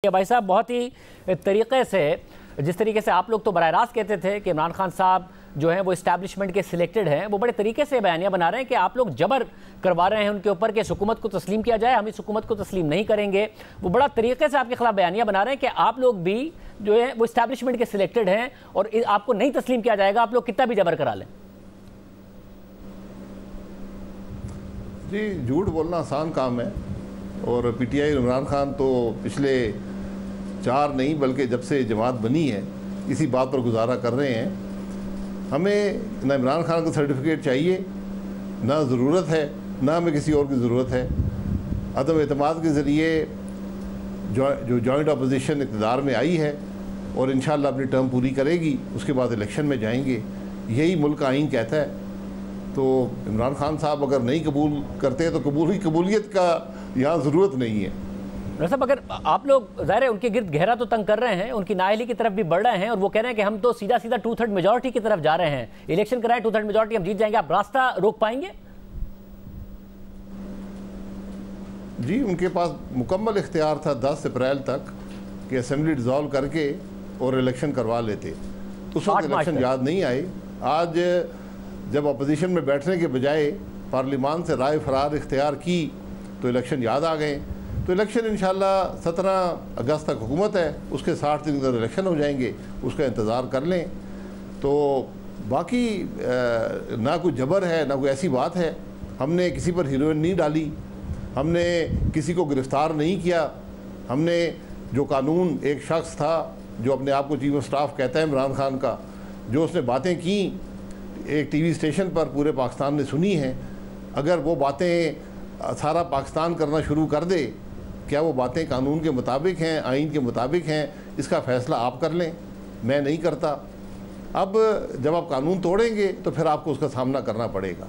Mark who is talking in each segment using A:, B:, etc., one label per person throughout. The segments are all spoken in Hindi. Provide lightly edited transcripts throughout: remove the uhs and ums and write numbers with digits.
A: भाई साहब, बहुत ही तरीके से जिस तरीके से आप लोग तो बराह रास्त कहते थे कि इमरान खान साहब जो हैं वो इस्टेब्लिशमेंट के सिलेक्टेड हैं, वो बड़े तरीके से बयानियां बना रहे हैं कि आप लोग जबर करवा रहे हैं उनके ऊपर कि इस हुकूमत को तस्लीम किया जाए, हम इस हुकूमत को तस्लीम नहीं करेंगे। वो बड़ा तरीके से आपके खिलाफ बयानियां बना रहे हैं कि आप लोग भी जो है वो इस्टेब्लिशमेंट के सिलेक्टेड हैं और आपको नहीं तस्लीम किया जाएगा, आप लोग कितना भी जबर करा लें।
B: जी, झूठ बोलना आसान काम है और पीटीआई इमरान खान तो पिछले 4 नहीं बल्कि जब से जमात बनी है इसी बात पर गुजारा कर रहे हैं। हमें ना इमरान खान का सर्टिफिकेट चाहिए, ना ज़रूरत है, ना हमें किसी और की ज़रूरत है। अदम एतमाद के ज़रिए जो जॉइंट अपोजिशन इक़्तिदार में आई है और इंशाअल्लाह अपनी टर्म पूरी करेगी, उसके बाद इलेक्शन में जाएंगे, यही मुल्क का आईन कहता है। तो इमरान खान साहब अगर नहीं कबूल करते तो कबूलियत का यहाँ ज़रूरत नहीं है।
A: साहब, अगर आप लोग ज़ाहिर है उनके गिर्द गहरा तो तंग कर रहे हैं, उनकी नाअहली की तरफ भी बढ़ रहे हैं और वो कह रहे हैं कि हम तो सीधा 2/3 मेजॉरिटी की तरफ जा रहे हैं, इलेक्शन कराएं 2/3 मेजॉरिटी हम जीत जाएंगे, आप रास्ता रोक पाएंगे?
B: जी, उनके पास मुकम्मल इख्तियार था 10 अप्रैल तक कि असेंबली डिज़ोल्व करके और इलेक्शन करवा लेते। उस वक्त इलेक्शन याद नहीं आए। आज जब अपोजिशन में बैठने के बजाय पार्लियामान से राय फरार इख्तियार की तो इलेक्शन याद आ गए। तो इलेक्शन इंशाल्लाह 17 अगस्त तक हुकूमत है, उसके 60 दिन अंदर इलेक्शन हो जाएंगे, उसका इंतज़ार कर लें। तो बाकी ना कोई जबर है, ना कोई ऐसी बात है। हमने किसी पर हीरोइन नहीं डाली, हमने किसी को गिरफ़्तार नहीं किया। हमने जो कानून, एक शख्स था जो अपने आप को चीफ ऑफ स्टाफ कहता है इमरान खान का, जो उसने बातें की एक टीवी स्टेशन पर पूरे पाकिस्तान ने सुनी हैं, अगर वो बातें सारा पाकिस्तान करना शुरू कर दे, क्या वो बातें कानून के मुताबिक हैं, आइन के मुताबिक हैं, इसका फ़ैसला आप कर लें, मैं नहीं करता। अब जब आप कानून तोड़ेंगे तो फिर आपको उसका सामना करना पड़ेगा।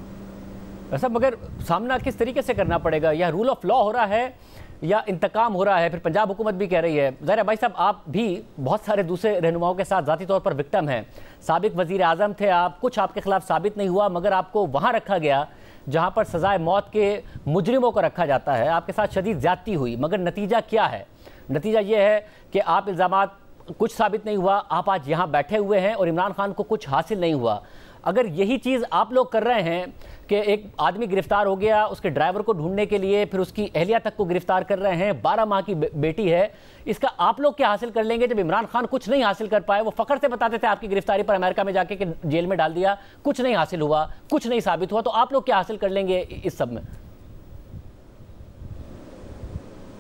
A: ऐसा मगर सामना किस तरीके से करना पड़ेगा? या रूल ऑफ लॉ हो रहा है या इंतकाम हो रहा है? फिर पंजाब हुकूमत भी कह रही है। ज़ाहिर भाई साहब, आप भी बहुत सारे दूसरे रहनुमाओं के साथ ज़ाती तौर पर विक्टिम हैं। साबिक वज़ीर आज़म थे आप, कुछ आपके खिलाफ साबित नहीं हुआ मगर आपको वहाँ रखा गया जहाँ पर सज़ाए मौत के मुजरिमों को रखा जाता है। आपके साथ शदीद ज़्यादती हुई, मगर नतीजा क्या है? नतीजा ये है कि आप इल्ज़ामात कुछ साबित नहीं हुआ, आप आज यहाँ बैठे हुए हैं और इमरान खान को कुछ हासिल नहीं हुआ। अगर यही चीज़ आप लोग कर रहे हैं कि एक आदमी गिरफ्तार हो गया, उसके ड्राइवर को ढूंढने के लिए फिर उसकी अहलिया तक को गिरफ्तार कर रहे हैं, 12 माह की बेटी है, इसका आप लोग क्या हासिल कर लेंगे? जब इमरान खान कुछ नहीं हासिल कर पाए, वो फ़ख्र से बताते थे आपकी गिरफ्तारी पर अमेरिका में जाके कि जेल में डाल दिया, कुछ नहीं हासिल हुआ, कुछ नहीं साबित हुआ, तो आप लोग क्या हासिल कर लेंगे इस सब में?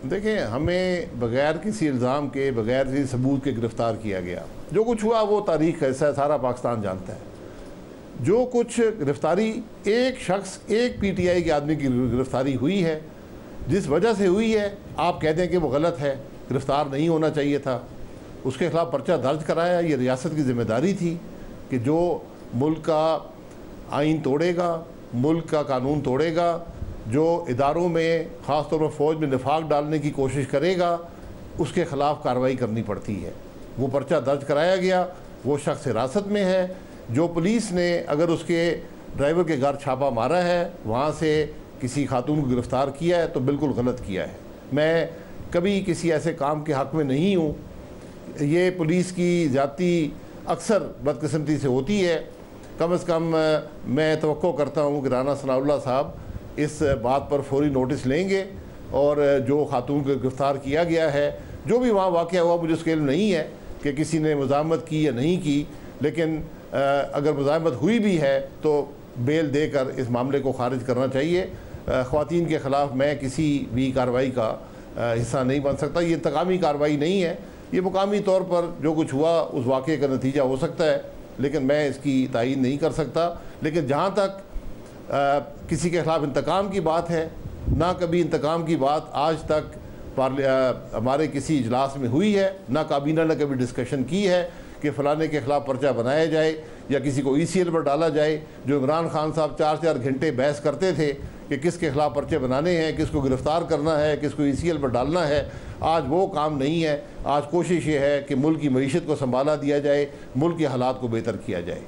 B: देखें, हमें बगैर किसी इल्ज़ाम के, बगैर किसी सबूत के गिरफ़्तार किया गया। जो कुछ हुआ वो तारीख़ ऐसा है, सारा पाकिस्तान जानता है। जो कुछ गिरफ़्तारी एक शख्स, एक पीटीआई के आदमी की गिरफ़्तारी हुई है, जिस वजह से हुई है, आप कहते हैं कि वो गलत है, गिरफ़्तार नहीं होना चाहिए था, उसके ख़िलाफ़ पर्चा दर्ज कराया। ये रियासत की ज़िम्मेदारी थी कि जो मुल्क का आइन तोड़ेगा, मुल्क का कानून तोड़ेगा, जो इदारों में ख़ास तौर पर फ़ौज में निफाक डालने की कोशिश करेगा, उसके ख़िलाफ़ कार्रवाई करनी पड़ती है। वो पर्चा दर्ज कराया गया, वो शख्स हिरासत में है। जो पुलिस ने अगर उसके ड्राइवर के घर छापा मारा है, वहाँ से किसी खातून को गिरफ़्तार किया है, तो बिल्कुल गलत किया है। मैं कभी किसी ऐसे काम के हक़ में नहीं हूँ। ये पुलिस की ज़्यादती अक्सर बदकिस्मती से होती है। कम से कम मैं तवक्को करता हूँ कि राना सनाउल्लाह साहब इस बात पर फौरी नोटिस लेंगे और जो खातून को गिरफ़्तार किया गया है, जो भी वहाँ वाक़या हुआ, मुझे उसके इल्म नहीं है कि किसी ने मुज़ाहमत की या नहीं की, लेकिन अगर मुज़ाहमत हुई भी है तो बेल देकर इस मामले को खारिज करना चाहिए। ख़वातीन के ख़िलाफ़ मैं किसी भी कार्रवाई का हिस्सा नहीं बन सकता। ये इंतकामी कार्रवाई नहीं है, ये मुकामी तौर पर जो कुछ हुआ उस वाक़े का नतीजा हो सकता है, लेकिन मैं इसकी तायीन नहीं कर सकता। लेकिन जहाँ तक किसी के ख़िलाफ़ इंतकाम की बात है, ना कभी इंतकाम की बात आज तक हमारे किसी इजलास में हुई है, ना काबीना ने कभी डिस्कशन की है कि फ़लाने के ख़िलाफ़ पर्चा बनाया जाए या किसी को ECL पर डाला जाए। जो इमरान खान साहब 4-4 घंटे बहस करते थे कि किसके ख़िलाफ़ पर्चे बनाने हैं, किसको गिरफ़्तार करना है, किसको ECL पर डालना है, आज वो काम नहीं है। आज कोशिश ये है कि मुल्क की मईशत को संभाला दिया जाए, मुल्क के हालात को बेहतर किया जाए।